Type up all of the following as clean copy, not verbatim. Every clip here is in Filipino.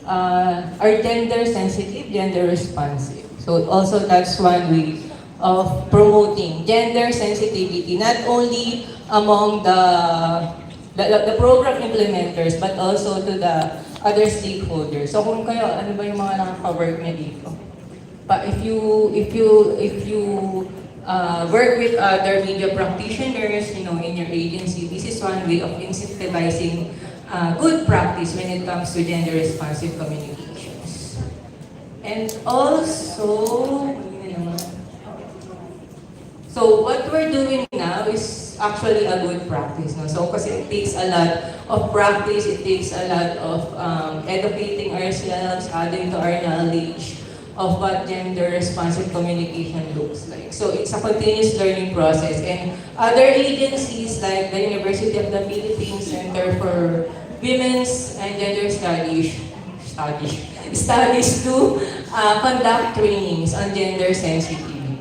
are gender sensitive, gender responsive. So also that's one way of promoting gender sensitivity, not only among the program implementers, but also to the other stakeholders. So kung kayo, ano ba yung mga nakaka-work niya dito? But if you work with other media practitioners, in your agency, this is one way of incentivizing good practice when it comes to gender responsive communications. And also, so what we're doing now is actually a good practice. No? So kasi it takes a lot of practice, it takes a lot of educating ourselves, adding to our knowledge of what gender responsive communication looks like. So it's a continuous learning process. And other agencies like the University of the Philippines Center for Women's and Gender Studies to conduct trainings on gender sensitivity.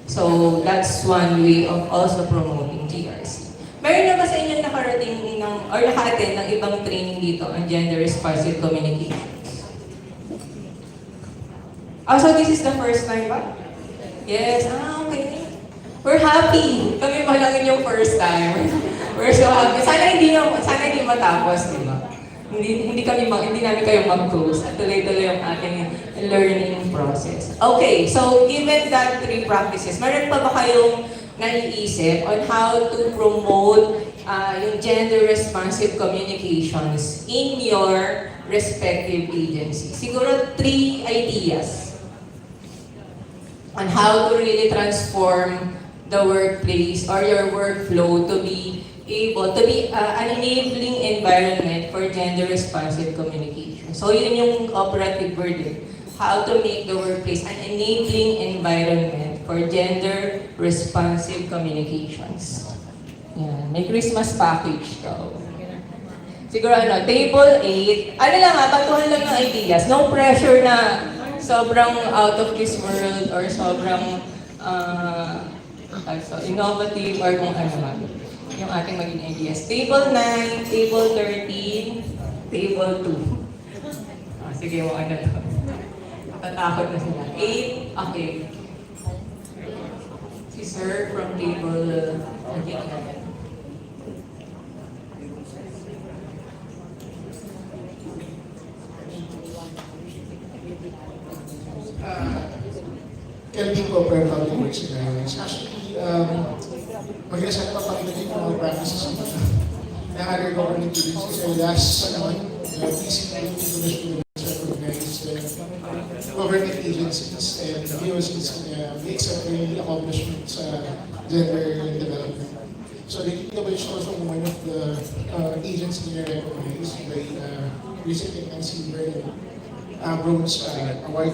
So that's one way of also promoting GRC. Meron na ba sa inyo nakarating or naka-attend ng ibang training dito on gender responsive communications? So this is the first time ba? Yes, okay. We're happy. Kami pa lang yung first time. We're so happy. Sana hindi matapos, di ba? Hindi namin kayo mag-close at tuloy-tuloy yung ating learning process. Okay, so given that three practices, meron pa ba kayong naiisip on how to promote yung gender-responsive communications in your respective agency? Siguro 3 ideas on how to really transform the workplace or your workflow to be an enabling environment for gender-responsive communication. So yun yung operative word eh. How to make the workplace an enabling environment for gender-responsive communications. Yan. May Christmas package daw. Siguro table 8. Batuhan lang ng ideas. No pressure na sobrang out of this world or sobrang innovative or kung ano man yung ating maging ideas. Table 9, table 13, table 2. Sige, mo to. Tatakot na sila. 8, okay. Si Sir from table 11. Kelvin ko per public works environments. Actually, mag-reset pa pakita yung mga practices ng other government agencies. So last naman, PCI International recognized government agencies and VOCs may accept the accomplishments sa gender development. So the DPWH is also one of the agencies that are recognized by recent and silver and bronze award.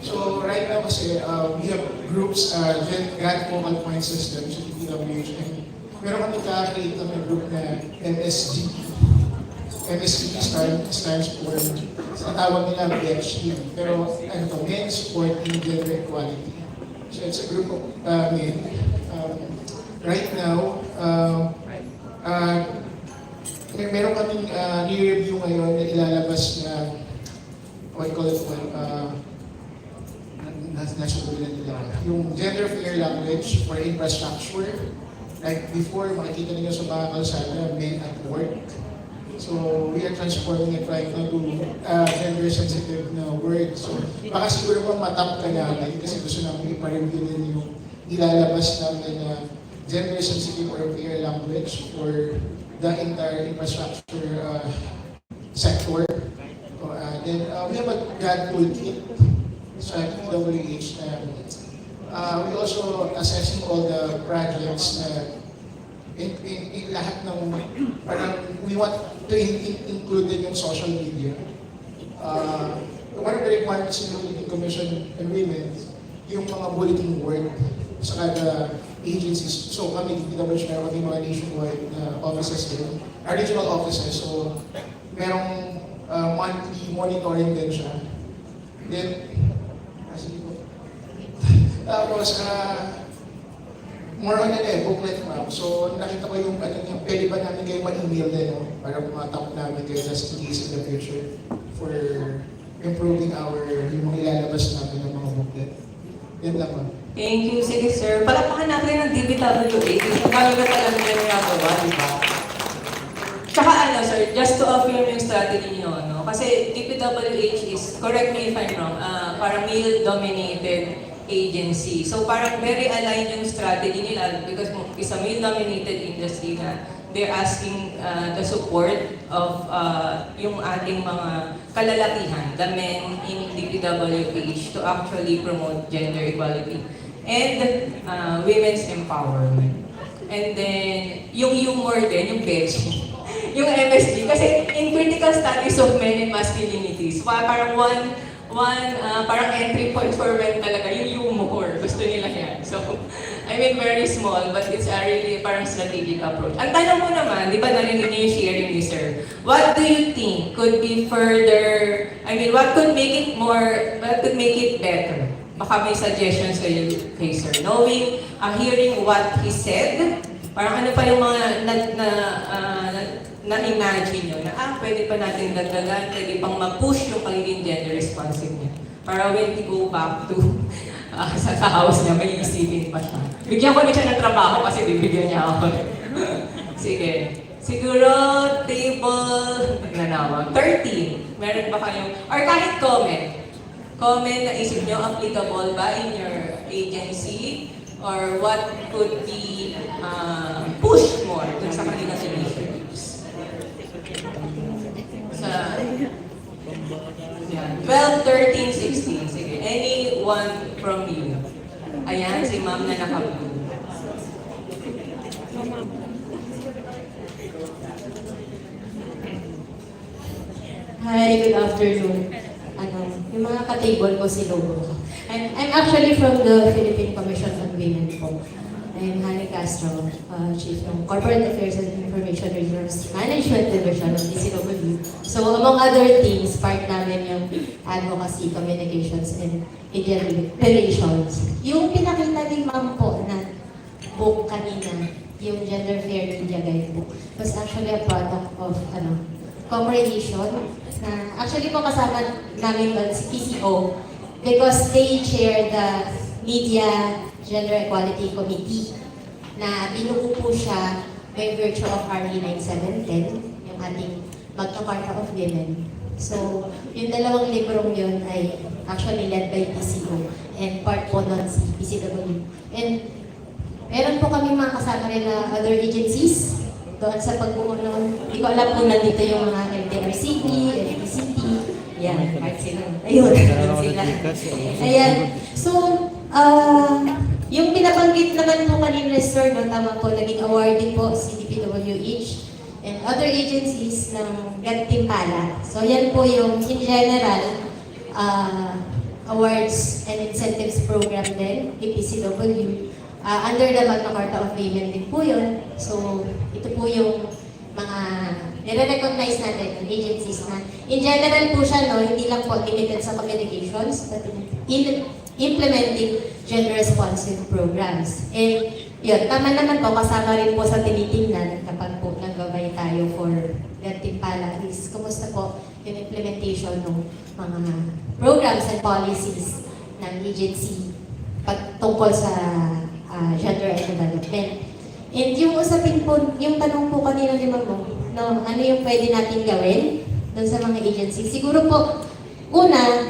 So right now kasi, we have groups, Grant Focal Point System, so DPWH, and meron kami ka-create ng group na MSGP. MSGP stands for, sa tawag nila BHG, pero Men Supporting Gender Equality. So it's a group of men. Right now, meron kaming ni-review ngayon na ilalabas na, what you call it, yung gender fair language for infrastructure. Like before, makikita niyo sa mga kalsada, men at work. So we are transforming it right now to gender sensitive na word. So baka siguro pang matap ka namin kasi gusto namin ipa-review din yung ilalabas namin na gender sensitive or fair language for the entire infrastructure sector. Then we have a grad toolkit sa DPWH na we also assessing all the projects na in lahat ng parang we want to include din yung social media. One of the requirements ng Bulletin Commission and Women, yung mga bulletin board sa kada agencies. So kami DPWH meron kami mga nationwide na offices din, regional offices. So merong monthly monitoring din siya. Then tapos, more on booklet map. So, nakita ko yung pwede ba namin kayo ma-email din, no? Para matap namin kayo just in case in the future for improving yung mga ilalabas natin ng mga booklet. Yan lang, ma'am. Thank you. Sige, sir. Palakpakan natin ng DPWH. Paano ba talaga yung ginagawa, di ba? Tsaka sir, just to affirm yung strategy niyo, no? Kasi DPWH is, correct me if I'm wrong, parang male-dominated agency. So parang very aligned yung strategy nila because it's a male-dominated industry na they're asking the support of yung ating mga kalalakihan, the men in DPWH to actually promote gender equality and women's empowerment. And then, yung humor din, yung veggie. Yung MSG, kasi in critical studies of men and masculinities, parang parang entry point for men talaga, yung humor. Gusto nila yan. So, I mean, very small, but it's a really parang strategic approach. Ang tanong mo naman, di ba narinig niyo yung sharing ni Sir? What do you think could be further, what could make it better? Baka may suggestions kayo kay Sir. Knowing, hearing what he said, parang ano pa yung mga na-imagine nyo na pwede pa natin dagdagan, pwede pang mag-push yung pagiging gender responsive niya. Para when we go back to sa house niya, may isipin pa siya. Bigyan ko na siya ng trabaho kasi bibigyan niya ako. Sige. Siguro, table, nanawag, 13. Meron ba kayong, or kahit comment. Comment na isip nyo, applicable ba in your agency? Or what could be pushed more dun sa kanilang initiatives? Sa 12, 13, 16. Sige. Anyone from you? Ayan, si ma'am na naka-blue. Hi, good afternoon. Yung mga ka-table ko si Lobo. I'm actually from the Philippine Commission on Women po. I'm Hani Castro, Chief ng Corporate Affairs and Information Resource Management Division of DCW. So among other things, part namin yung advocacy, communications, and media relations. Yung pinakita ni Ma'am po na book kanina, yung Gender Fair Media Guide book, was actually a product of comprehension. Actually po kasama namin doon si PCO because they chair the Media Gender Equality Committee na binuo po siya by virtue of RE 9710, yung ating Magna Carta of Women. So, yung dalawang librong yun ay actually led by PCO and part po nun si PCW. And meron po kami mga kasama rin na other agencies doon sa pagbuo nun. Hindi ko alam kung nandito yung mga LTRCT, LTCT, yan, kahit sila. Ayun, sila. Ayan. So, yung pinabanggit naman po kanina, Sir, no, tama po, naging awarding po si DPWH and other agencies ng Gantimpala. So, yan po yung, in general, awards and incentives program din, PPCW. Under the Magna Carta of Women din po yun. So, ito po yung mga nire-recognize natin ng agencies na in general po siya, no, hindi lang po limited sa communications, but in implementing gender-responsive programs. And yun, tama naman po, kasama rin po sa tinitingnan kapag po nagbabay tayo for Gantimpala is kumusta po yung implementation ng mga programs and policies ng agency tungkol sa gender and development. And yung usapin po, yung tanong po kanina ni Ma'am, no, ano yung pwede natin gawin doon sa mga agency? Siguro po, una,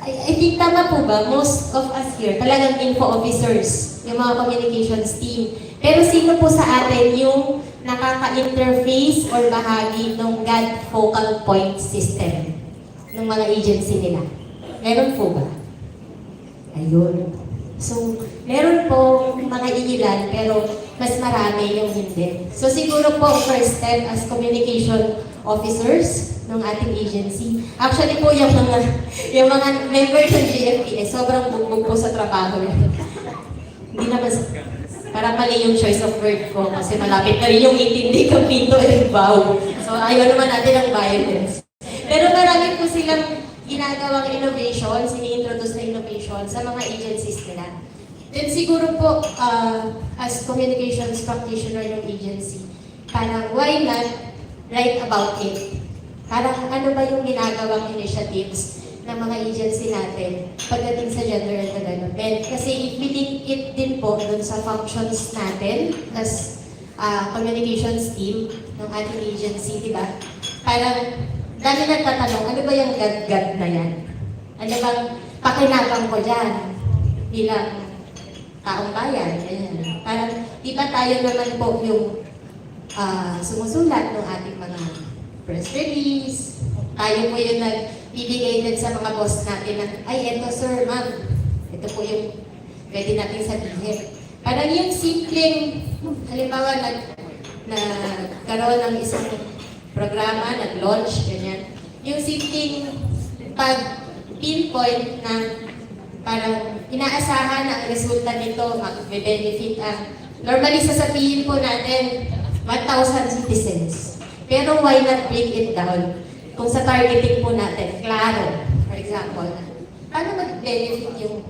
I think tama po ba, most of us here, talagang info officers, yung mga communications team. Pero sino po sa atin yung nakaka-interface or bahagi ng GAD focal point system ng mga agency nila? Meron po ba? Ayun. So, meron po mga iilan, pero mas marami yung hindi. So, siguro po, first step as communication officers ng ating agency. Actually po, yung mga members ng GFPS, sobrang bugbog po sa trabaho. Hindi naman, parang mali yung choice of word ko kasi malapit na rin yung intindi kang pinto and bow. So, ayaw naman natin ang violence. Pero marami po silang ginagawang innovations, ini-introduce na innovation sa mga agencies nila. Then siguro po, as communications practitioner ng agency, parang why not write about it? Parang ano ba yung ginagawang initiatives ng mga agency natin pagdating sa gender and development. Kasi if we link it din po dun sa functions natin as communications team ng ating agency, di ba? Parang dami nagtatanong, ano ba yung gad-gad na yan? Ano bang pakinabang ko dyan bilang taong bayan? Ganyan. Parang di ba tayo naman po yung sumusulat ng ating mga press release, tayo po yung nagbibigay din sa mga boss natin na, ay, eto sir, ma'am, ito po yung pwede natin sabihin. Parang yung simpleng, halimbawa, nagkaroon ng isang programa, nag-launch, ganyan. Yung simpleng pag-pinpoint na parang inaasahan na ang resulta nito, mag-benefit ang, normally sasabihin po natin, 1,000 citizens. Pero why not break it down? Kung sa targeting po natin, klaro, for example, paano mag-benefit yung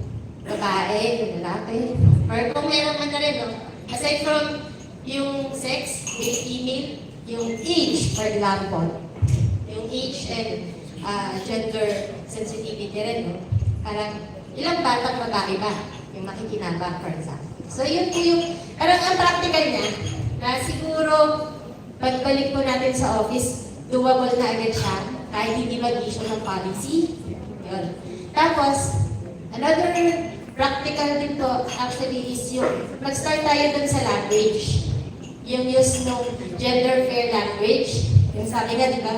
babae, yung lalaki? Or kung meron man na rin, no? Aside from yung sex, male, female, yung age, for example, yung age and gender sensitivity rin, no? Parang ilang batang babae ba yung makikinabang, for example. So yun po yung, parang ang practical niya, na siguro pagbalik po natin sa office, doable na agad siya, kahit hindi mag-issue ng policy. Yun. Tapos, another practical din to actually is yung mag-start tayo dun sa language. Yung use ng gender fair language. Yung sabi nga, di ba?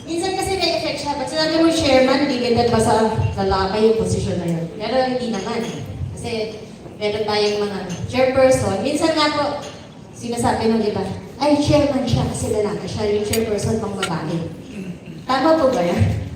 Minsan kasi may effect siya. Ba't sinabi mo chairman, hindi ganda ba sa lalaki yung posisyon na yun? Pero hindi naman. Kasi meron tayong mga chairperson. Minsan nga po, sinasabi mo, di ba? Ay, chairman siya kasi lalaki siya, yung chairperson pang babae. Tama po ba yan?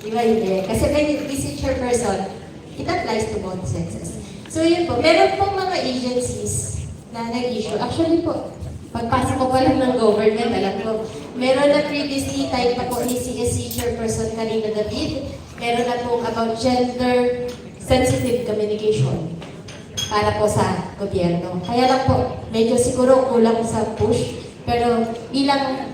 Di ba hindi? Kasi when this is chairperson, it applies to both sexes. So yun po, meron pong mga agencies na nag-issue. Actually po, pagpasok ko pa lang ng government, alam ko, meron na previously type na po ni CSC chairperson kanina David, meron na pong about gender sensitive communication para po sa gobyerno. Kaya lang po, medyo siguro kulang sa push. Pero bilang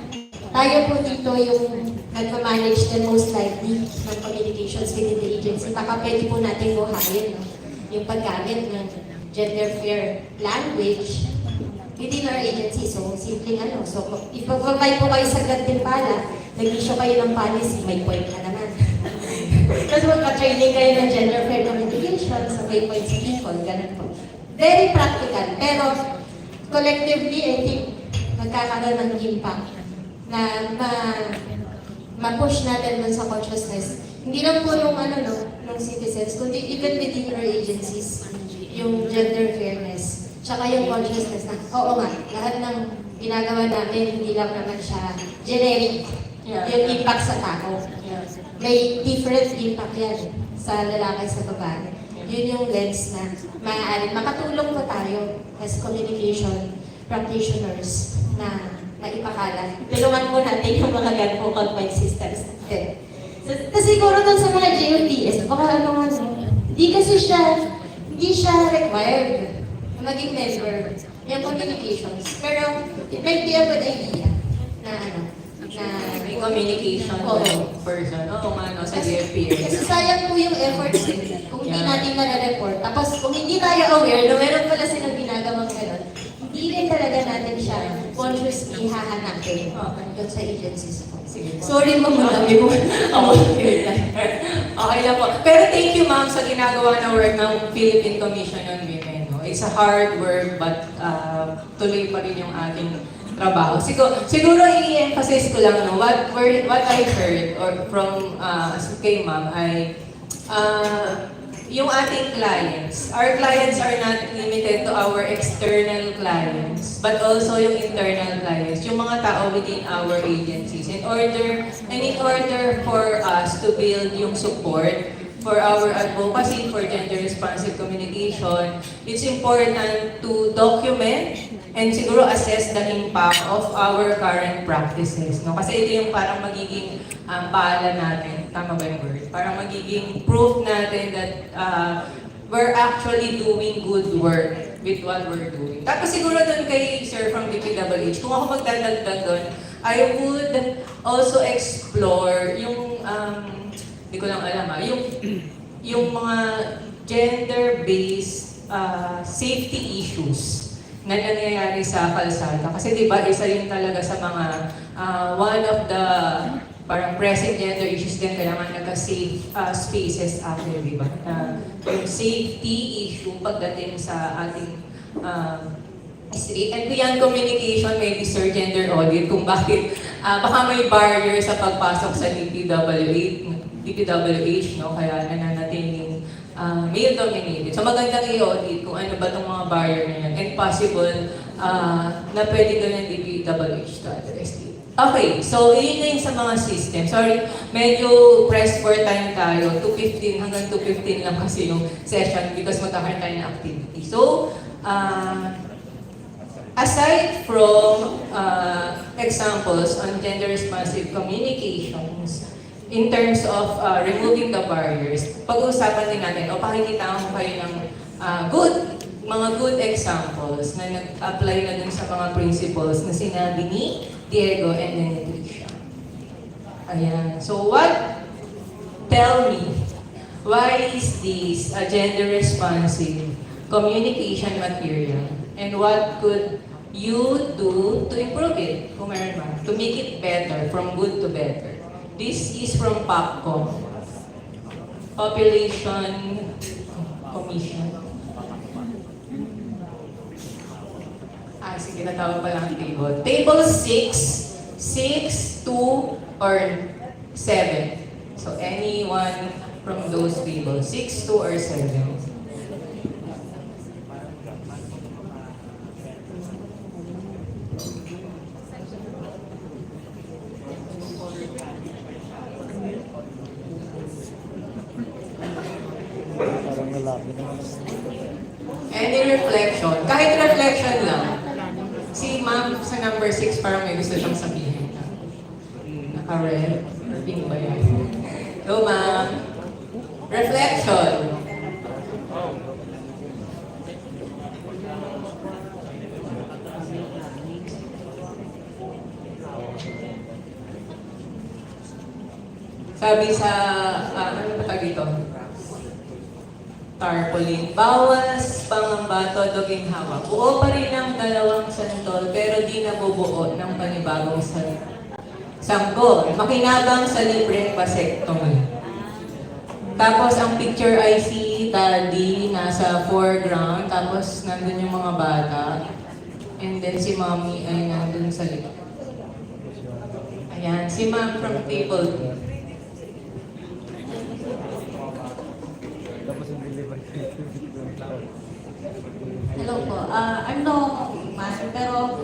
tayo po dito yung nagpa-manage din most likely ng communications within the agency, baka pwede po natin buhayin, no? Yung paggamit ng gender fair language within our agency. So, simpleng ano. So, ipag-provide po kayo sa Gantimpala, nag-issue kayo ng policy, may point na naman. Tapos magpa-training kayo ng gender fair communication, so may point sa people, ganun po. Very practical, pero collectively, I think, magkakaroon ng impact na ma-push natin dun sa consciousness. Hindi lang po nung nung citizens, kundi even within our agencies, yung gender fairness, tsaka yung consciousness na, oo nga, lahat ng ginagawa natin, hindi lang naman siya generic, yung impact sa tao. May different impact yan sa lalaki sa babae. Yun yung lens na maaaring makatulong po tayo as communication practitioners na maipakalat. Tulungan po natin yung mga gun confined systems natin. So, siguro dun sa mga GOTS, baka hindi siya required na maging member yung communications. Pero it might be a good idea na May communication person. Oo nga, no, sa DFP. Kasi sayang po yung efforts kung hindi natin na-report. Tapos kung hindi tayo aware na meron pala silang ginagawang gano'n, hindi rin talaga natin siya consciously hahanapin doon sa agencies po. Sige. Sorry mo, madami mo. Okay lang po. Pero thank you, ma'am, sa ginagawa na work ng Philippine Commission on Women. No? It's a hard work, but tuloy pa rin yung ating trabaho. Siguro i-emphasize ko lang, no, what I heard or from kay ma'am ay yung ating clients. Our clients are not limited to our external clients, but also yung internal clients, yung mga tao within our agencies. In order for us to build yung support for our advocacy for gender-responsive communication, it's important to document and siguro assess the impact of our current practices. No? Kasi ito yung parang magiging paalala natin, tama ba yung word? Parang magiging proof natin that we're actually doing good work with what we're doing. Tapos siguro doon kay Sir from DPWH, kung ako magdadagdag doon, I would also explore yung Hindi ko lang alam yung mga gender-based safety issues na nangyayari sa kalsada. Kasi di ba, isa yun talaga sa mga one of the parang pressing gender issues din, kailangan nagka-safe spaces out there, di ba? Yung safety issue pagdating sa ating street. And beyond communication, maybe Sir Gender Audit, kung bakit baka may barrier sa pagpasok sa DPWH, no? Kaya nananatiling male-dominated. So magandang i-audit kung ano ba itong mga barrier na yan. And possible na pwede ka ng DPWH to address it. Okay, so yun na yung sa mga system. Sorry, medyo press for time tayo. 2:15 hanggang 2:15 lang kasi yung session because magkakaroon tayo ng activity. So, aside from examples on gender-responsive communications, in terms of removing the barriers, pag-uusapan din natin o pakikitaan ko kayo ng mga good examples na nag-apply na dun sa mga principles na sinabi ni Diego and then ni Trisha. Ayan. So tell me, why is this a gender-responsive communication material? And what could you do to improve it, kung meron man, to make it better, from good to better? This is from PAPCOM, Population Commission. Sige, natawag pa lang ang table. Table 6, 6, 2, or 7. So, anyone from those tables, 6, 2, or 7. Any reflection? Kahit reflection lang. Si ma'am sa number 6 parang may gusto siyang sabihin. Naka-red? Or pink ba yan? So ma'am, reflection. Sabi sa, ano ba dito? Tarpaulin. Bawas pangambato doging hawak. Buo pa rin ang dalawang santol pero di nabubuo ng panibagong sanggol. Makinabang sa libreng vasectomy. Tapos ang picture ay si Daddy nasa foreground. Tapos nandun yung mga bata. And then si Mommy ay nandun sa likod. Ayan, si Ma'am from table 2. Hello po. I'm no master, pero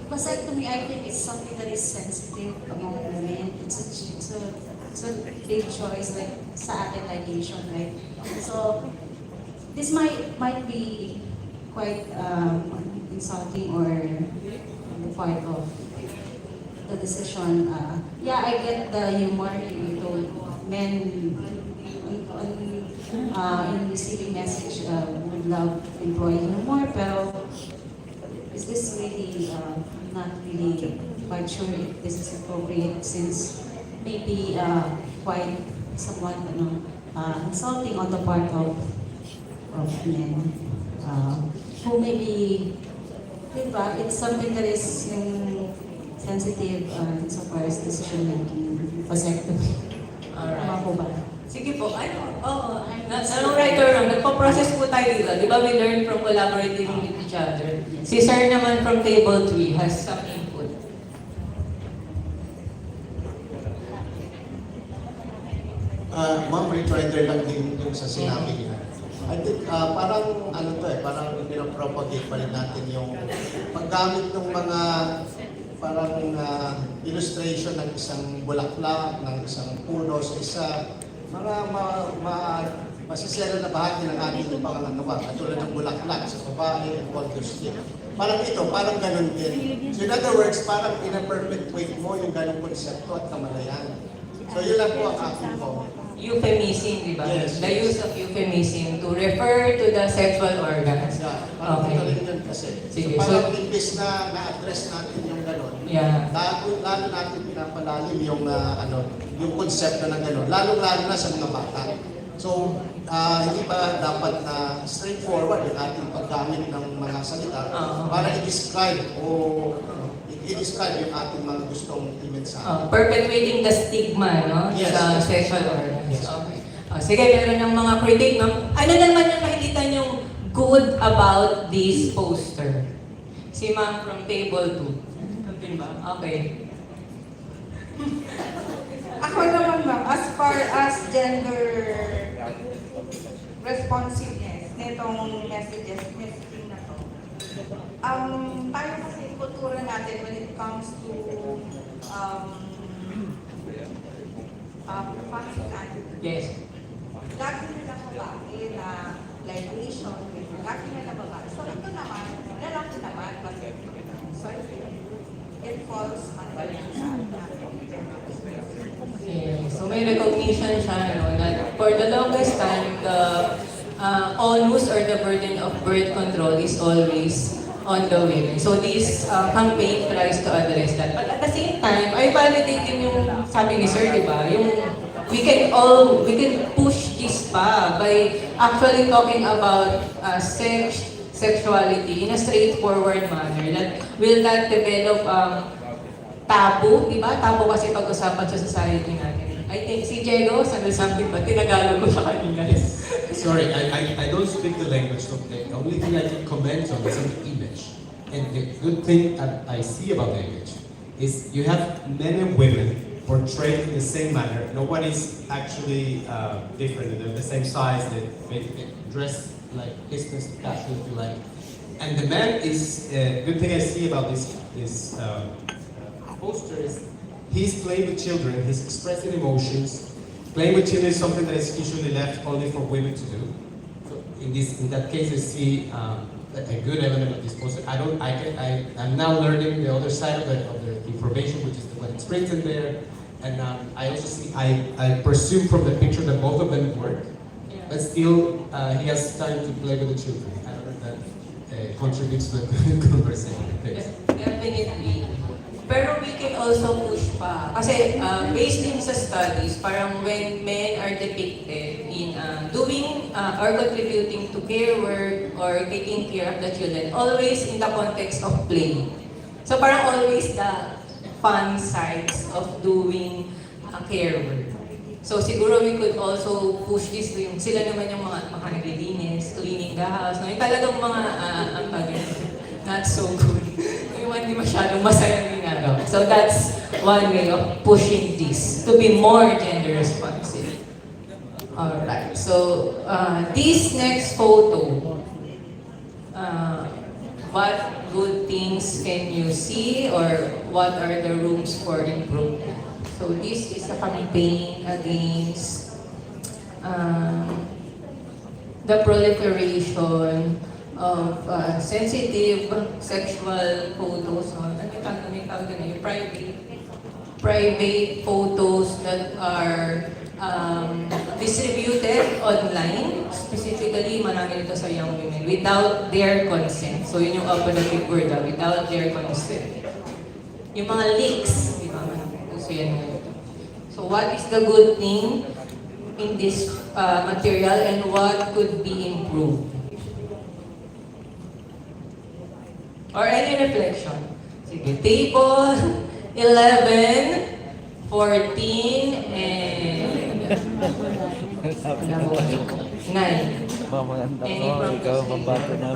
vasectomy, I think, is something that is sensitive among women. It's a big choice, like sa atin, like Asian, right? So, this might be quite insulting or on the part of the decision. Yeah, I get the humor you told men in receiving message would love employing humor, pero is this really not really quite sure if this is appropriate since maybe quite somewhat insulting on the part of men who maybe, diba, it's something that is sensitive insofar as decision making, vasectomy. Tama po ba? Sige po, anong right or wrong, nagpa-process po tayo dito. Di ba we learn from collaborating with each other? Si Sir naman from table 3 has some input. Ma'am, rejoinder lang din yung sa sinabi niya. I think parang ano to parang pinapropagate pa rin natin yung paggamit ng mga parang illustration ng isang bulaklak, ng isang puno sa isa, mga masisira na bahagi ng ating pangangalawa, katulad ng bulaklak sa babae and all those things. Parang ito, parang ganun din. So in other words, parang ina-perpetuate mo yung ganung konsepto at kamalayan. So yun lang po ang aking po. Euphemism, di ba? Yes. The use of euphemism to refer to the sexual organs. Yeah, parang Okay. ito rin yun kasi. Sige, So parang imbis na na-address natin yung ganun, Yeah. Lalo natin pinapalalim yung yung konsepto ng gano'n, lalo na sa mga bata. So, hindi pa dapat na straightforward yung ating paggamit ng mga salita para i-describe yung ating mga gustong i-mensahe. Perpetuating the stigma, no? Yes. Sa sexual organs. Yes. Okay. Sige, meron ng mga critic, no? Ano naman yung nakikita yung good about this poster? Si ma'am from table 2. Din ba? Okay. Ako naman ma'am, as far as gender responsiveness nitong messaging na to, tayo kasi kultura natin when it comes to pakistan, Yes. lagi nila babae na liberation, lagi nila babae. So ito naman, lalaki naman, kasi so it falls under Yeah. So may recognition siya, no, that for the longest time, the onus or the burden of birth control is always on the women. So this campaign tries to address that. But at the same time, I validate din yung sabi ni Sir, di ba? Yung we can push this pa by actually talking about sexuality in a straightforward manner that will not develop tabu, di ba? Tabu kasi pag-usapan sa society natin. I think si Diego, something ba? Tinagalog ko sa kanina. Sorry, I don't speak the language, so the only thing I can comment on is the image. And the good thing that I see about the image is you have men and women portrayed in the same manner. No one is actually different. They're the same size, they dress like business casual if you like. And the man is, good thing I see about this poster is he's playing with children, he's expressing emotions. Playing with children is something that is usually left only for women to do. So in that case, I see a good element of this poster. I'm now learning the other side of the information, which is what it's printed there. And I also see, I presume from the picture that both of them work, but still he has time to play with the children. I don't know if that contributes to the conversation. Thanks. Definitely. Pero we can also push pa. Kasi based din sa studies, parang when men are depicted in doing or contributing to care work or taking care of the children, always in the context of play. So parang always the fun sides of doing care work. So siguro we could also push this to yung sila naman yung mga naglilinis, cleaning the house, no? Yung talagang mga not so good. Yung hindi masyadong masayang ginagawa. So that's one way of pushing this to be more gender responsive. Alright, so this next photo, what good things can you see or what are the rooms for improvement? So this is a campaign against the proliferation of sensitive sexual photos. Yung private photos that are distributed online, specifically marami nito sa young women, without their consent. So yun yung operative word, without their consent. Yung mga leaks, di ba? So yan nga ito. So what is the good thing in this material and what could be improved? Or any reflection? Sige, table 11, 14, and 9. Any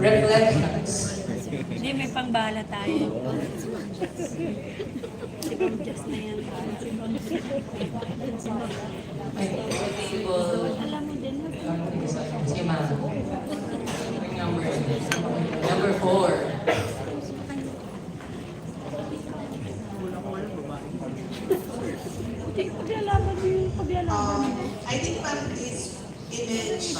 reflections? Hindi, may pangbala tayo. Si Bang Just na yan. Ay, table. Alam mo din. Si Ma'am. Number 4. Pagyalaman mo yung pagyalaman. I think ma'am, this image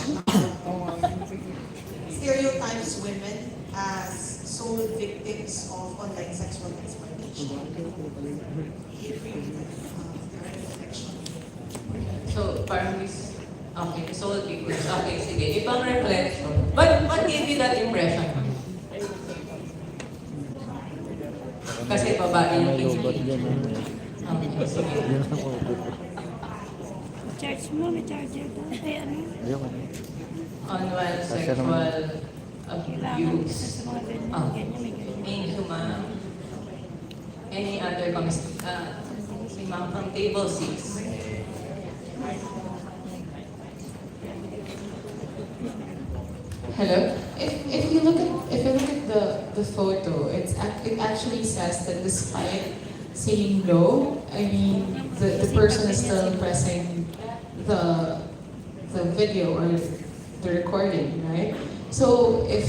stereotypes women as sole victims of online sexual exploitation. So, parang this, okay, soul victims. Okay, sige. Ibang reflection. What gave you that impression? Kasi babae yung pinili. Okay, sige. Charge mo, may charger daw. Ay, ano? Unwanted sexual Kailangan kasi abuse. sa mga ganyan. Ah. Ganyan, may ganyan. Thank you, ma'am. Any other comments? Si ma'am from table 6. Hello. If you look at the photo, it actually says that despite saying no, I mean the person is still pressing the video or the recording, right? So if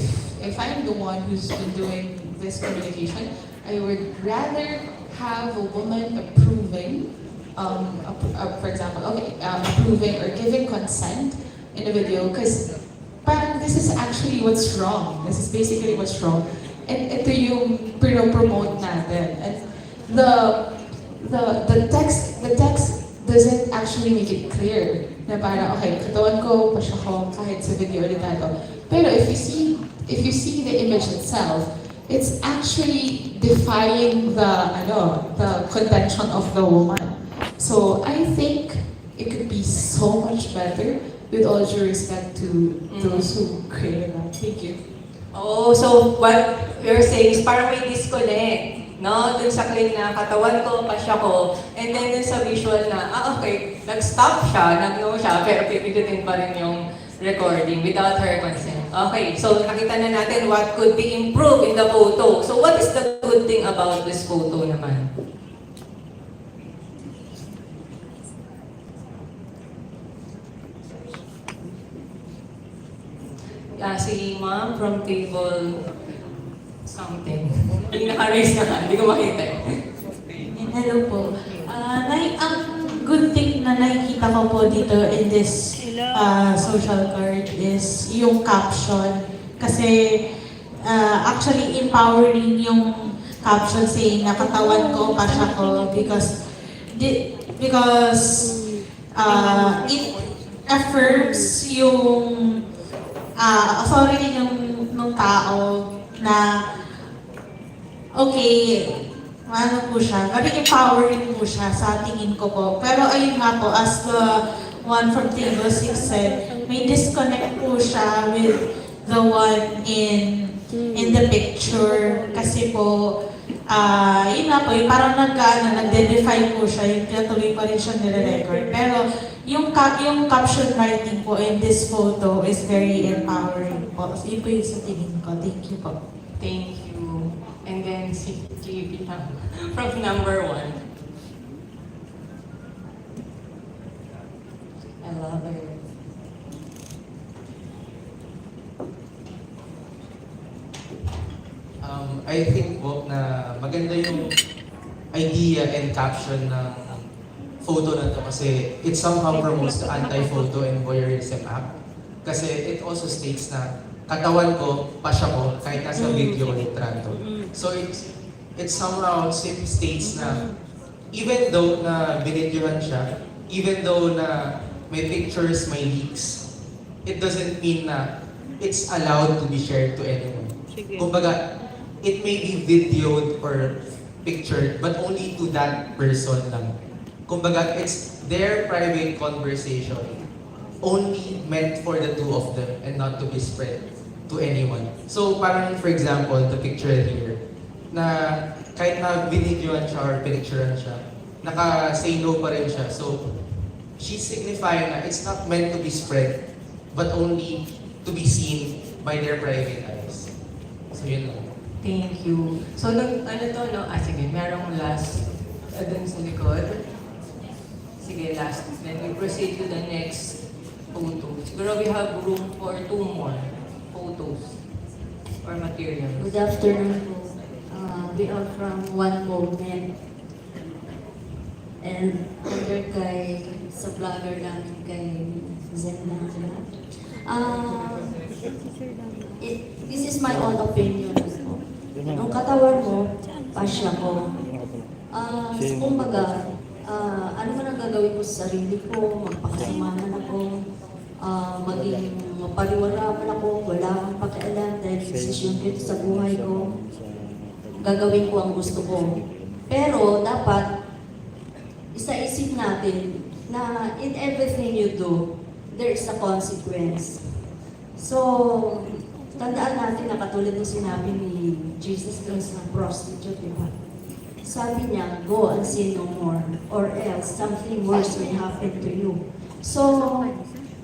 I'm the one who's been doing this communication, I would rather have a woman approving, for example, approving or giving consent in a video, because parang this is actually what's wrong. This is basically what's wrong. And ito yung promote natin. And the text doesn't actually make it clear na parang, okay, katawan ko, pasya ko, kahit sa video ulit nato. Pero if you see the image itself, it's actually defying the contention of the woman. So I think it could be so much better, with all due respect to those who created that. Thank you. Oh, so what you're saying is parang may disconnect, no? Dun sa claim na katawan ko, pasya ko, and then dun sa visual na, okay, nag-stop siya, nag-no siya, pero pipindutin pa rin yung recording without her consent. Okay, so nakita na natin what could be improved in the photo. So what is the good thing about this photo naman? Si ma'am from table something. Hindi naka-raise na, hindi ko makita. Hello po. Ang good thing na nakikita ko po dito in this social card is yung caption. Kasi actually empowering yung caption saying na katawan ko, pasya ko, because it affirms yung authority ng tao na okay, ano po siya, very empowering po siya sa tingin ko po. Pero ayun nga po, as the one from table 6 said, may disconnect po siya with the one in the picture. Kasi po, yun nga po, yung parang nagde-define po siya, yung tinatuloy pa rin siya nire-record. Pero yung caption writing po in this photo is very empowering po. So yun po yung sa tingin ko. Thank you po. Thank you. And then si JP from number 1. I love her. I think po na maganda yung idea and caption ng photo na to kasi it somehow promotes the anti-photo and voyeurism act. Kasi it also states na katawan ko, pasya ko, kahit nasa video o litrato. So it somehow states na even though na binidyohan siya, even though na may pictures, may leaks, it doesn't mean na it's allowed to be shared to anyone. Kumbaga, it may be videoed or pictured, but only to that person lang. Kumbaga, it's their private conversation, only meant for the two of them and not to be spread to anyone. So parang for example, the picture here, na kahit na binidyoan siya or pinicturean siya, naka-say no pa rin siya. So she's signifying na it's not meant to be spread, but only to be seen by their private eyes. So yun lang. Thank you. So, sige, merong last dun sa likod. Sige, last. Then we proceed to the next photo. Siguro we have room for 2 more photos or materials. Good afternoon po. We are from One Moment. And under sa vlogger namin kay Zenda. This is my own opinion. Ang katawan mo, pasya ko. Kumbaga, ano man ang gagawin ko sa sarili ko, magpakasamahan ako, maging mapaliwala man ako, wala akong pakialam dahil desisyon ko ito sa buhay ko. gagawin ko ang gusto ko. Pero dapat isa-isip natin na in everything you do, there is a consequence. So, tandaan natin na katulad ng sinabi ni Jesus Christ na prostitute, di ba? Sabi niya, go and sin no more, or else something worse may happen to you. So,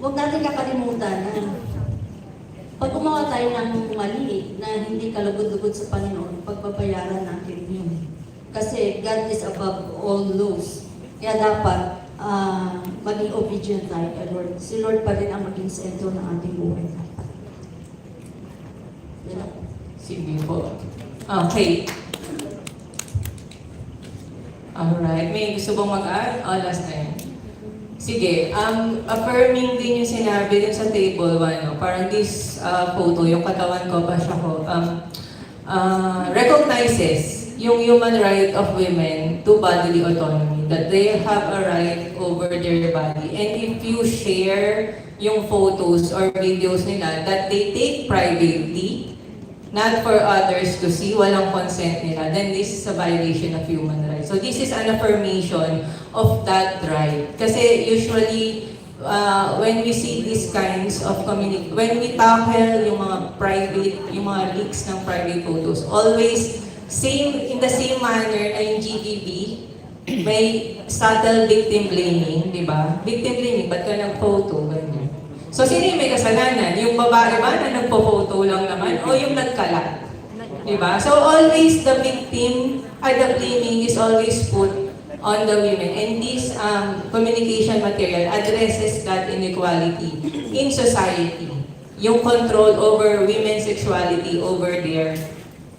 huwag natin kakalimutan na pag gumawa tayo ng mali na hindi kalugod-lugod sa Panginoon, pagbabayaran natin yun. Kasi God is above all laws. Kaya dapat maging obedient tayo kay Lord. Si Lord pa rin ang maging sentro ng ating buhay. Yan ako. Sige po. Okay. Alright. May gusto bang mag-add? Last time. Sige. Affirming din yung sinabi din sa table 1. No? Parang this photo, yung katawan ko pa siya ko, recognizes yung human right of women to bodily autonomy, that they have a right over their body. And if you share yung photos or videos nila that they take privately, not for others to see, walang consent nila, then this is a violation of human rights. So this is an affirmation of that right. Kasi usually, when we see these kinds of when we tackle yung mga private, yung mga leaks ng private photos, always in the same manner na yung GBB, may subtle victim blaming, di ba? Victim blaming, ba't ka nag-photo? Ganyan. So, sino yung may kasalanan? Yung babae ba na nagpo-photo lang naman? O yung nagkalat? Di ba? So, always the victim, the blaming is always put on the women. And this communication material addresses that inequality in society. Yung control over women's sexuality over their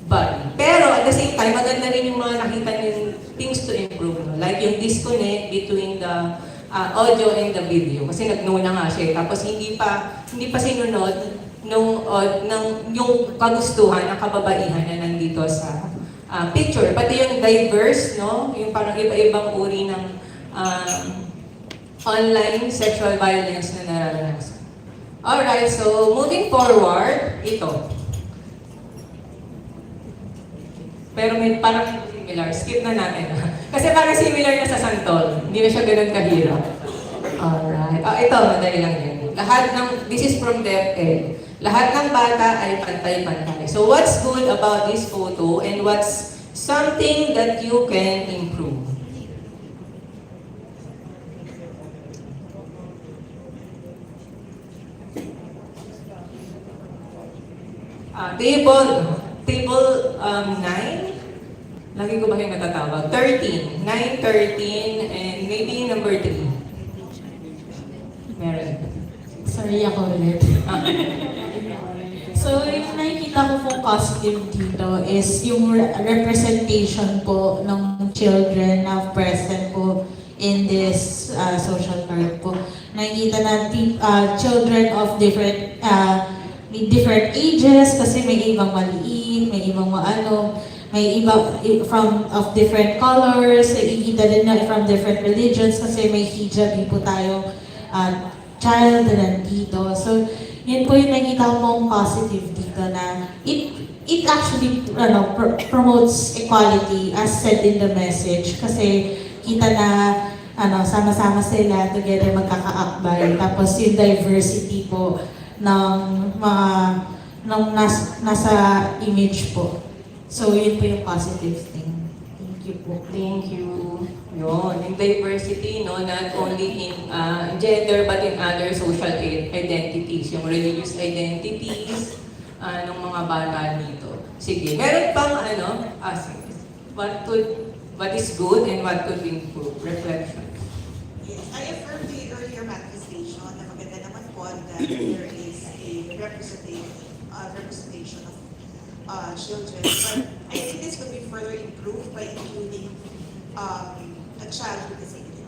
body. Pero at the same time, maganda rin yung mga nakita yung things to improve. No? Like yung disconnect between the audio and the video. Kasi nag-no na nga siya. Tapos hindi pa sinunod yung kagustuhan ng kababaihan na nandito sa picture. Pati yung diverse, no? Yung parang iba-ibang uri ng online sexual violence na nararanasan. Alright, so moving forward, ito. Pero may parang similar. Skip na natin. Kasi parang similar na sa santol. Hindi na siya ganun kahirap. Alright. Ito, madali lang yan. This is from DepEd. Lahat ng bata ay pantay-pantay. So what's good about this photo and what's something that you can improve? Table 9, lagi ko ba yung natatawag? 13, 9, 13, and maybe number 3. Meron. Sorry ako ulit. So, yung nakikita ko pong positive dito is yung representation po ng children na present po in this social card po. Nakikita natin children of different ages kasi may ibang maliit, may ibang may iba of different colors, nakikita din na from different religions kasi may hijab din po tayo child na nandito. So, yun po yung nakita mong positive dito na it actually promotes equality as said in the message kasi kita na sama-sama sila together magkakaakbay. Tapos yung diversity po ng nasa image po. So, yun po yung positive thing. Thank you po. Thank you. Yun, yung diversity, no, not only in gender but in other social identities, yung religious identities ng mga bata dito. Sige, meron pang sige. What is good and what could improve? Reflection. Yes, I affirm the earlier manifestation na maganda naman po that there is a representation of children. But I think this could be further improved by including a child with disability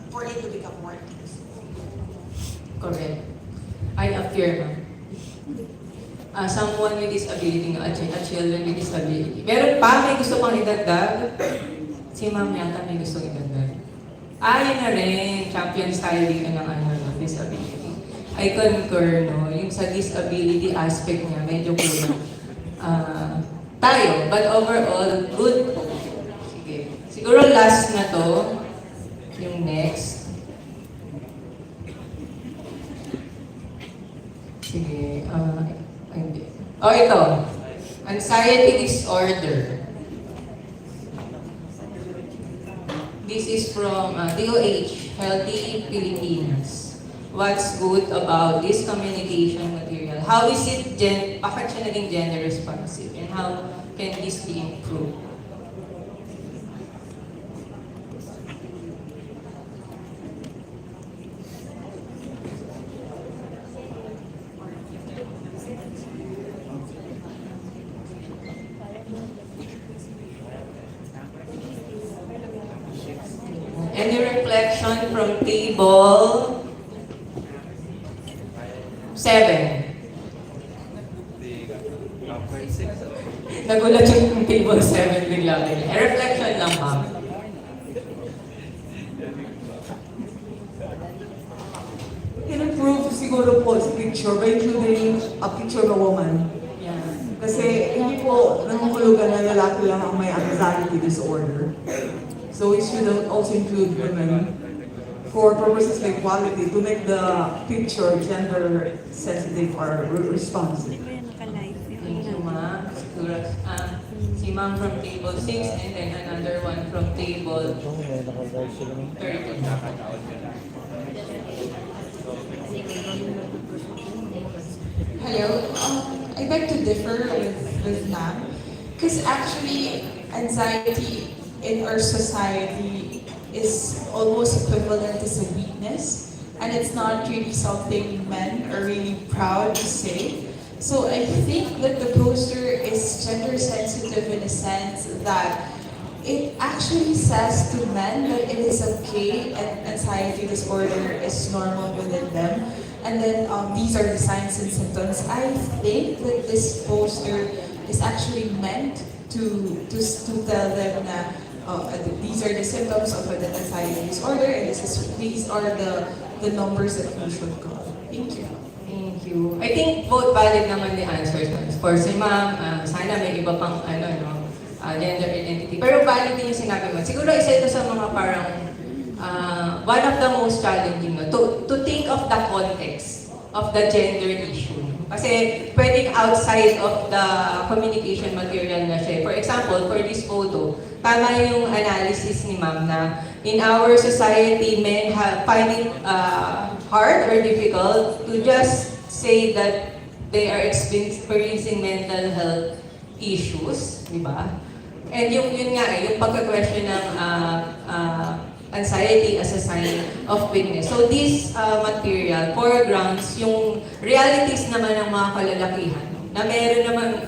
for it to become more inclusive. Correct. I affirm. Someone with disability, a children with disability. Meron pa, may gusto pang idagdag? Si Ma'am yata may gusto idagdag. Yun na rin, champion style dito ng disability. I concur, no? Yung sa disability aspect niya, medyo kulang. tayo. But overall, good. Sige. Siguro last na to. Yung next. Sige. Hindi. Oh, ito. Anxiety disorder. This is from DOH, Healthy Philippines. What's good about this communication material? How is it bakit siya naging gender responsive? And how can this be improved? Any reflection from table 7? Nagulat yung table 7 bigla. Reflection lang, ma'am. In-improve siguro po sa picture by including a picture of a woman. Yeah. Kasi hindi po nangungulugan na lalaki lang ang may anxiety disorder. So it should also include women for purposes of equality to make the picture gender sensitive or responsive. Thank you, ma'am. Siguro, si ma'am from table 6 and then another one from table 13. Hello. I beg to differ with ma'am. Because actually, anxiety in our society is almost equivalent as a weakness. And it's not really something men are really proud to say. So I think that the poster is gender sensitive in a sense that it actually says to men that it is okay and anxiety disorder is normal within them. And then these are the signs and symptoms. I think that this poster is actually meant to tell them that these are the symptoms of an anxiety disorder and these are the numbers that you should call. Thank you. Thank you. I think both valid naman the answers. For si ma'am, sana may iba pang gender identity. Pero valid din yung sinabi mo. Siguro isa ito sa mga parang one of the most challenging to think of the context of the gender issue. Kasi pwedeng outside of the communication material na siya. For example, for this photo, tama yung analysis ni ma'am na in our society, men find it hard or difficult to just say that they are experiencing mental health issues, di ba? And yun nga yung pagka-question ng anxiety as a sign of weakness. So this material foregrounds yung realities naman ng mga kalalakihan na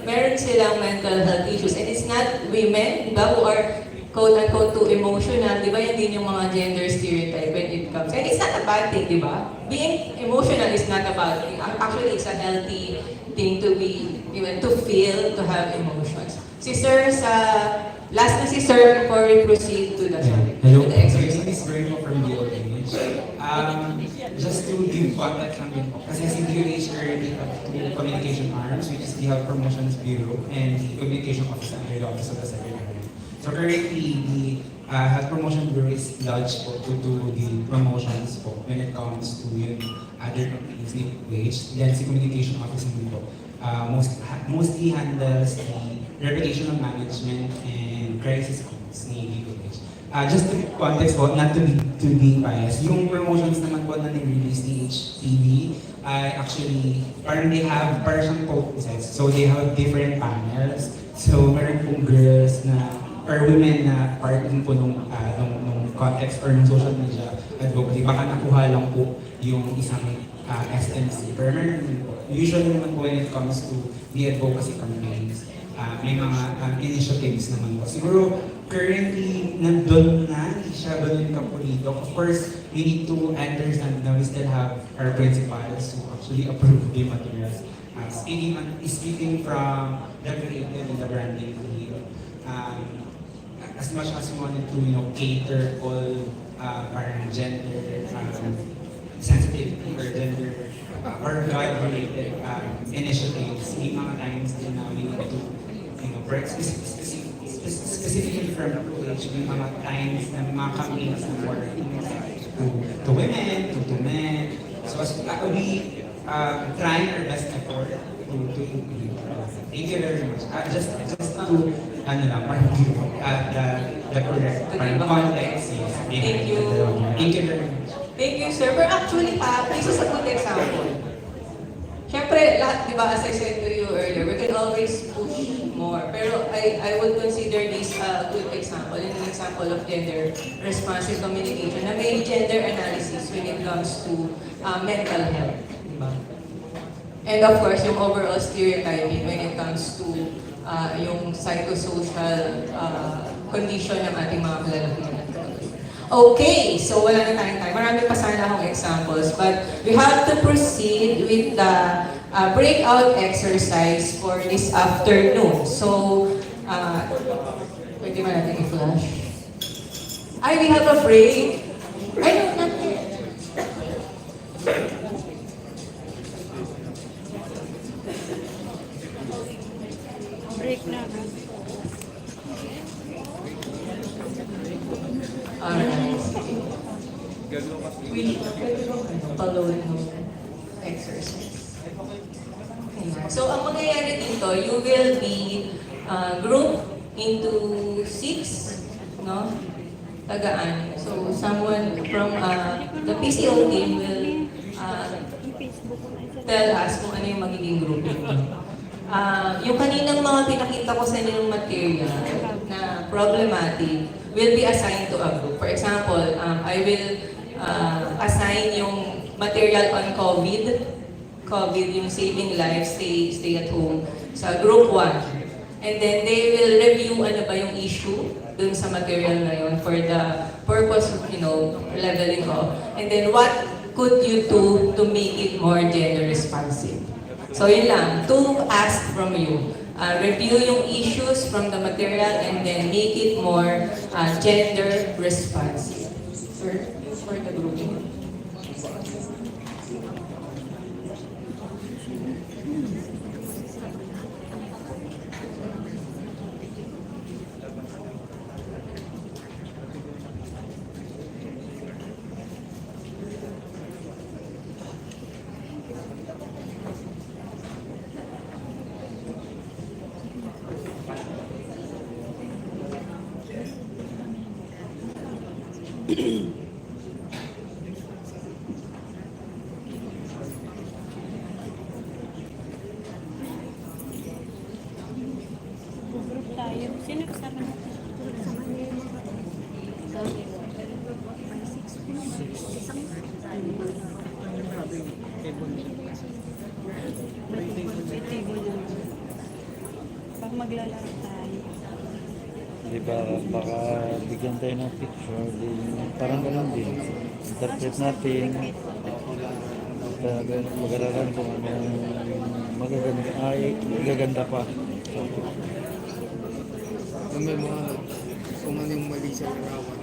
meron silang mental health issues and it's not women, diba, who are quote-unquote too emotional, di ba? Yan din yung mga gender stereotype when it comes. And it's not a bad thing, di ba? Being emotional is not a bad thing. Actually, it's a healthy thing to be, even to feel, to have emotions. Si Sir, last na si Sir before we proceed to the, Hello, to the exercise. this is Greg from DOH. Just to give context lang din po, kasi si DOH currently have two communication arms, which is the Health Promotions Bureau and the Communication Office under the Office of the Secretary. So currently, the Health Promotion Bureau is lodged po to do the promotions po when it comes to yung other companies ni DOH. Then si Communication Office naman po, mostly handles the reputational management and crisis calls ni DOH. Just to context po, not to be biased, yung promotions naman po na ni-release ni HTV, actually, parang siyang focuses. So they have different panels. So meron pong girls na, or women na part din po nung context or nung social media advocacy. Baka nakuha lang po yung isang SMC. Pero meron din po. Usually naman po when it comes to the advocacy campaigns, may mga initiatives naman po. Siguro, currently, nandun na, hindi siya ganun kapolito. Of course, we need to understand na we still have our principals to actually approve the materials. Speaking from the creative and the branding field, as much as we wanted to, cater all parang gender sensitivity or gender or God-related initiatives, may mga times din na we need to specifically from PH, yung mga times na mga campaigns na for to women, to men. So we trying our best effort to include. Thank you very much. Just to ano lang, the correct context. Yes. Thank you. Thank you very much. Thank you, sir. But actually, this is a good example. Siyempre, lahat, di ba, as I said to you earlier, we can always push more. Pero I would consider this a good example, an example of gender responsive communication na may gender analysis when it comes to mental health. Di ba? And of course, yung overall stereotyping when it comes to yung psychosocial condition ng ating mga kalalakihan. Okay, so wala na tayong time. Marami pa sana akong examples, but we have to proceed with the breakout exercise for this afternoon. So, pwede ba natin i-flash? Ay, we have a break. Ay, no, not yet. Break na. Alright. Paload ng exercise. So, ang mangyayari dito, you will be grouped into 6, no? Tagaan. So, someone from the PCO team will tell us kung ano yung magiging grouping. Yung kaninang mga pinakita ko sa inyong material na problematic will be assigned to a group. For example, I will assign yung material on COVID, yung saving lives, stay at home, sa group 1. And then they will review ano ba yung issue dun sa material na yun for the purpose of, leveling off. And then what could you do to make it more gender responsive? So yun lang, to ask from you. Review yung issues from the material and then make it more gender responsive. For the grouping. Group tayo. Sino kasama natin? Pag maglalaro tayo. Di ba, baka bigyan tayo ng picture, din, parang ganun din. Interpret natin, mag-aralan kung anong magaganda, magaganda pa. May mga kung anong mali sa larawan.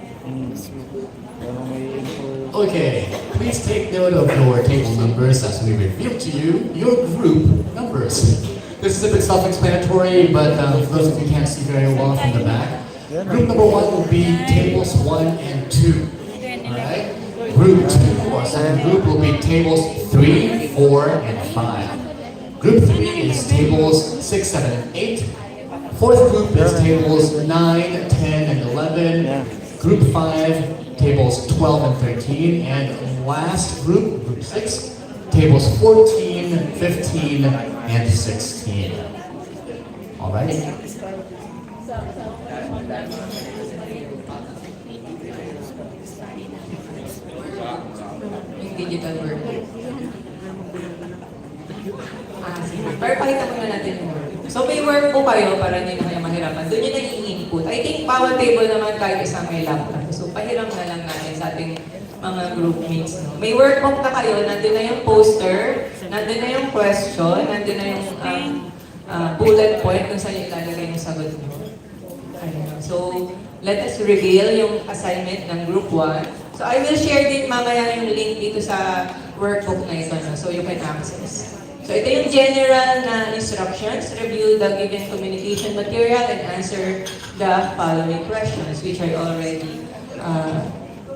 Okay, please take note of your table numbers as we reveal to you your group numbers. This is a bit self-explanatory, but for those of you who can't see very well from the back, group number 1 will be tables 1 and 2. Alright? Group 2, or second group, will be tables 3, 4, and 5. Group 3 is tables 6, 7, and 8. Fourth group is tables 9, 10, and 11. Group 5, tables 12 and 13. And last group, group 6, tables 14, 15, and 16. All right? Yung digital workbook. Sige. Pero pakita muna natin yung workbook. So may workbook kayo para hindi na kayo mahirapan. Doon yun ang i-input. I think power table naman kahit isang may laptop. So pahiram na lang natin sa ating mga groupmates. No? May workbook na kayo, nandun na yung poster, nandun na yung question, nandun na yung bullet point kung saan yung ilalagay yung sagot nyo. So, let us reveal yung assignment ng group 1. So, I will share din mamaya yung link dito sa workbook na ito, no? So you can access. So ito yung general na instructions. Review the given communication material and answer the following questions, which I already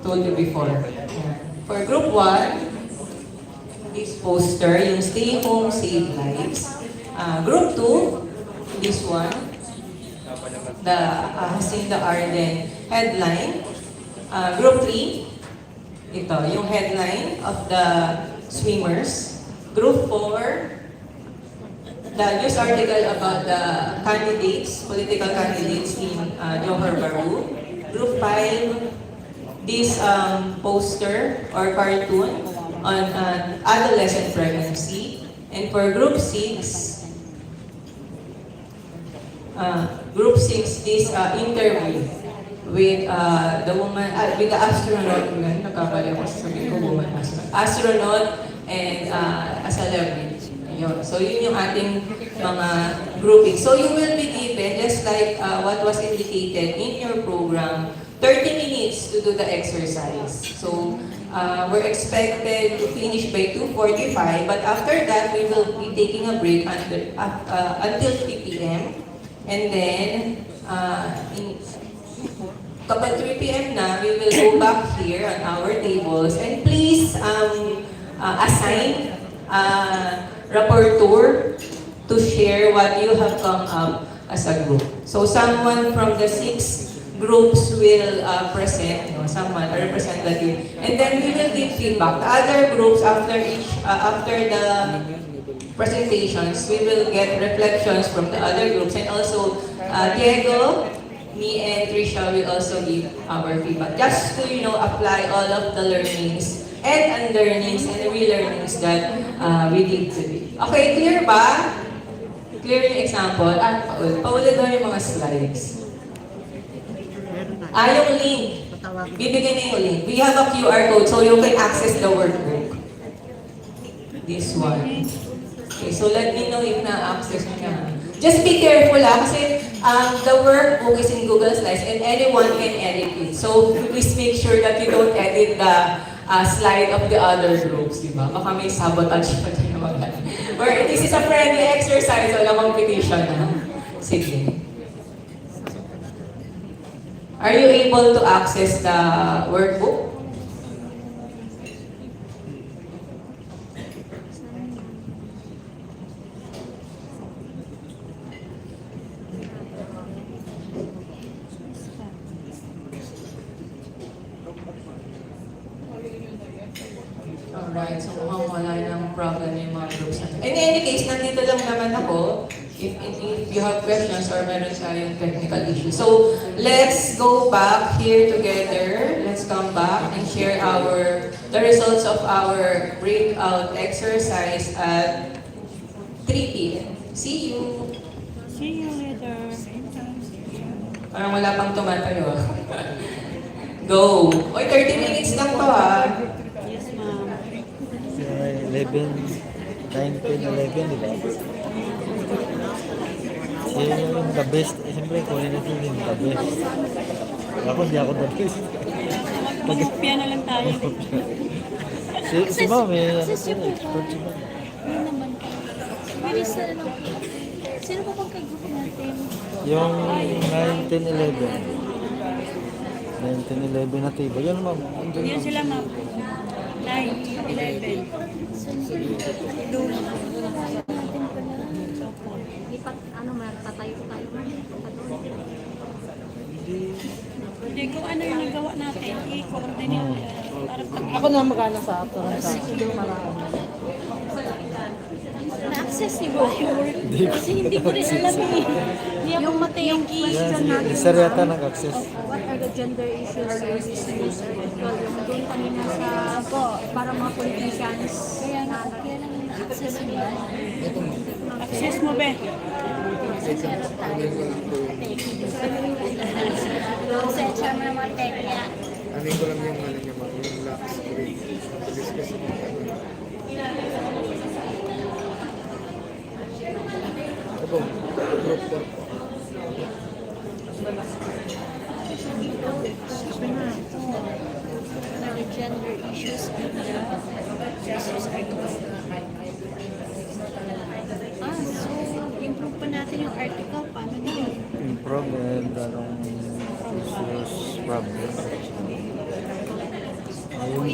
told you before. For group 1, this poster, yung Stay Home, Save Lives. Group 2, this one, the Jacinda Arden headline. Group 3, ito, yung headline of the swimmers. Group 4, the news article about the candidates, political candidates in Johor Bahru. Group 5, this poster or cartoon on adolescent pregnancy. And for Group 6, this interview with the woman, with the astronaut, nakakali ako sabihin ko woman astronaut and a celebrity. Yun. So yun yung ating mga grouping. So you will be given, just like what was indicated in your program, 30 minutes to do the exercise. So we're expected to finish by 2:45, but after that we will be taking a break until 3 p.m. And then, kapag 3 p.m. na, we will go back here on our tables and please assign rapporteur to share what you have come up as a group. So someone from the 6 groups will present, someone, a representative, and then we will give feedback. The other groups, after the presentations, we will get reflections from the other groups, and also Diego, me, and Trisha will also give our feedback, just to apply all of the learnings and unlearnings and relearnings that we did today. Okay, clear ba? Clear yung example? Paulit daw yung mga slides. Yung link. Bibigyan na yung link. We have a QR code so you can access the workbook. This one. Okay, so let me know if na-access niya. Just be careful kasi the workbook is in Google Slides and anyone can edit it. So please make sure that you don't edit the slide of the other groups, di ba? Baka may sabotage pa dyan naman. This is a friendly exercise, wala competition. Sige. Are you able to access the workbook? Alright, so mukhang wala ng problem yung mga groups natin. In any case, nandito lang naman ako if you have questions or meron tayong technical issues. So, let's go back here together. Let's come back and share the results of our breakout exercise at 3 p.m. See you! See you later. Parang wala pang tumatayo. Go! Oy, 30 minutes lang to Yes, ma'am. 11, 9, 10, 11, di ba? Yung the best, siyempre kunin natin yung the best. Ako hindi ako the best. Mag-kopya na lang tayo. Si Ma'am, expert si Ma'am. Yun naman. Bilis na lang. Sino pa bang kagrupo natin? Yung 9, 10, 11. 9, 10, 11 na table. Yan Ma'am. Yan sila, ma'am. 9, 11. Doon. Tatayo tayo. Hindi, kung ano yung nagawa natin, i-coordinate. Ako na magana sa actor. Na-access ni ba yung work? Kasi hindi ko rin alam eh. Hindi ako matay yung question natin. Isa yata nag-access. What are the gender issues and issues? Yung doon kanina sa para mga politicians. Kaya na okay lang yung access mo. Access mo, be? Sensya mo naman teknya. Ano ko lang yung niya, ma'am, yung lock screen. Discuss mo. Ito, group 4 po. The gender issues and the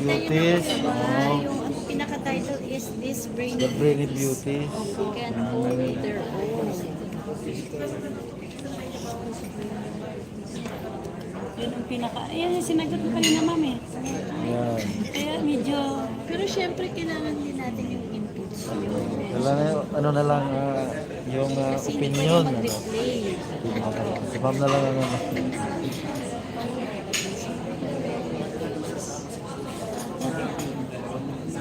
Beauties. Yung ang pinaka-title is This Brainy The Brainy Beauties. Who Can Hold Their Own. Yun ang pinaka... Ayan, yung sinagot ko kanina, ma'am eh. Yan. Kaya medyo... Pero syempre, kailangan din natin yung inputs nyo. Wala na, ano na lang, yung Kasi hindi opinion. pwede mag-replay. Si ma'am na lang ang ano.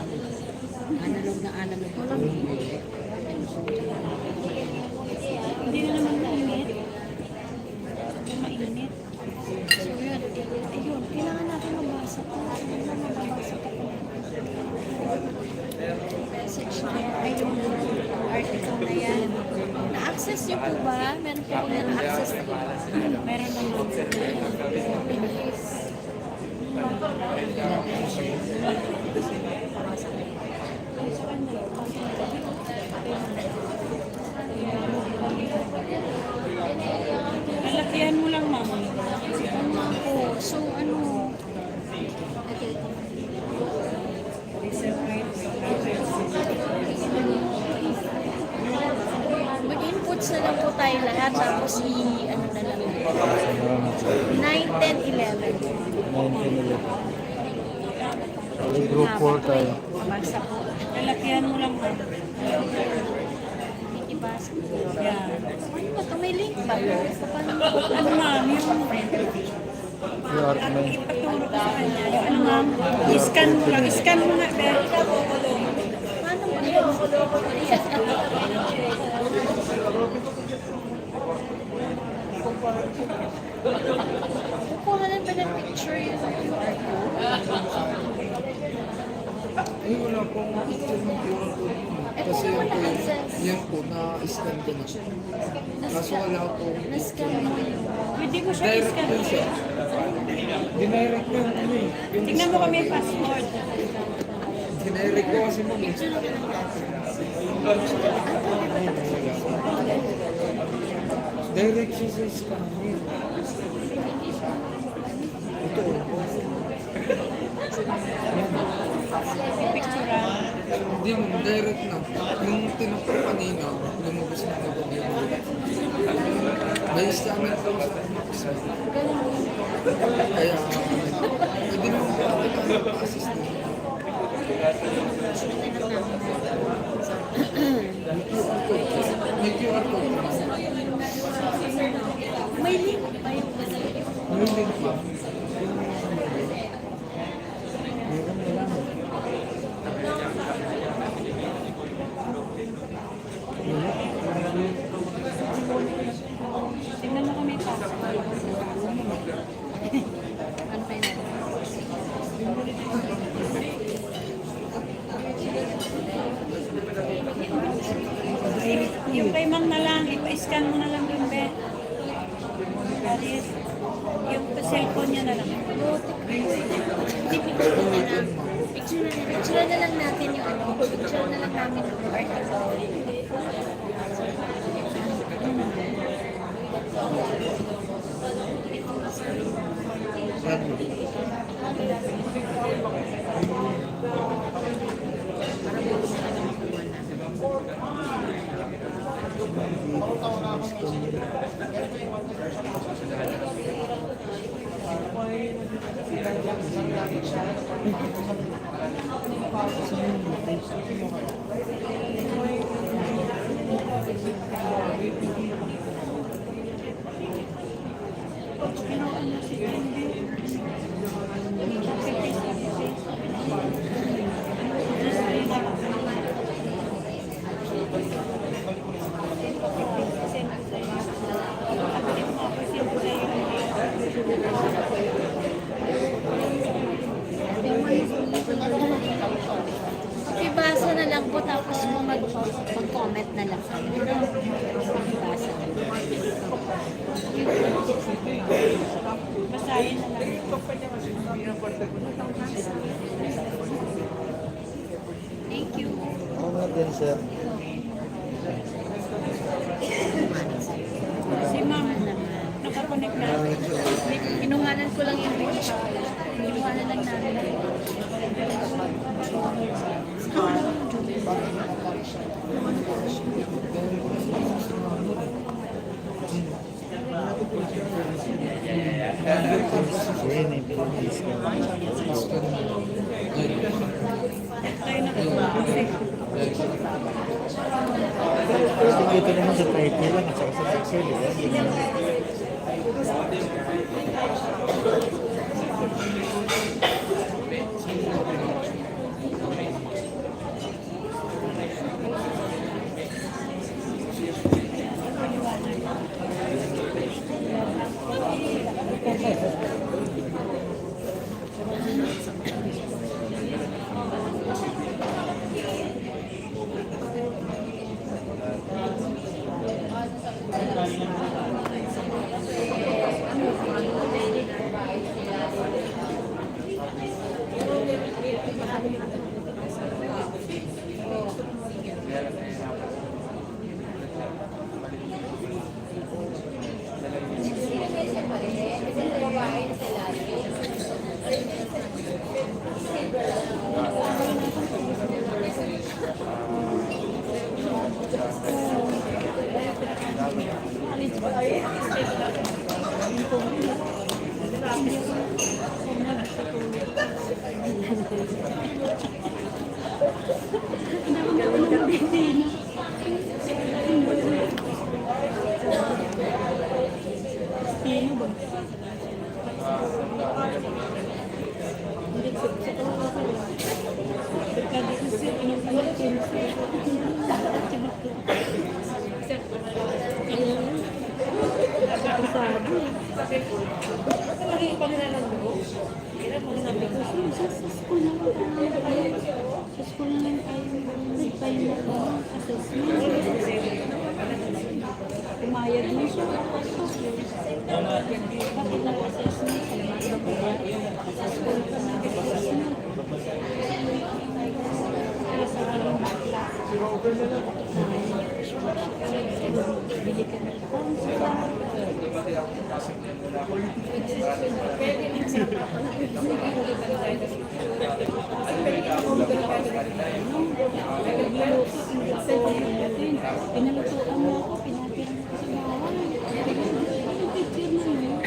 Analog na analog. Hindi na naman mainit. Mainit. So yun, ayun, kailangan natin mabasa ito. Mabasa ito. Message na yan, ay yung article na yan. Na-access nyo po ba? Meron po kung na-access na po. Meron naman. Lalakihan mo lang, ma'am. So ano, mag-inputs na lang po tayo lahat, tapos ano na lang. 9, 10, 11. 19 Group 4 tayo. Mabasa po. Lalakihan mo lang, ma'am. Ibasa po. Yan. Ano ba ito? May link ba? Paano Ano, ma'am, yung... QR na yun. Ipaturo ko sa kanya. Yung ano, ma'am, i-scan mo lang. I-scan mo nga, Bel. Paano ba yun? Kukuhanan ba ng picture yung QR code? Ay, wala pong picture ng QR code. Kasi yan po, na-scan ko na. Kaso wala po. Na-scan mo yun. Pwede mo siya Direct i-scan. po siya. Dinirect ko yung ano eh. Yung Tingnan mo kami yung password. Dinirect ko kasi mo. Direct siya sa scanner. Ito. Picture. Hindi mo, direct na. Yung tinapos kanina, lumabas na agad yun. May scanner daw sa kaya, hindi mo assist na. May QR code. May link pa yung May link pa. Tingnan mo kami yung password. ano pa yun? Yung kay ma'am na lang, ipa-scan mo na lang yung Bel. Alis. Yung cellphone niya na lang. Hindi picture na lang. Picture na lang natin yung ano. Picture na lang namin yung article. Ibasa na lang po, tapos mo mag-comment na lang sa amin. Ibasa na lang. Basahin na lang. Thank you. Ako nga din, sir. Si ma'am, nakakonect na. Kinuhanan ko lang yung picture. Ginawa na lang namin. Yun, may Philippines ka. Dito naman sa title lang at saka sa pixel, di ba? Pumayag na siya. Bakit nag-assessment? Bili ka ng pinalutuan mo ako, pinatiran ko sa bahay. Picture na yun.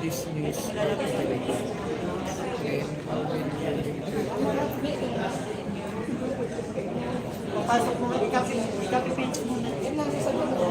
This news. Papasok mo, ikapi-paint muna. Yan lang, sasagot mo.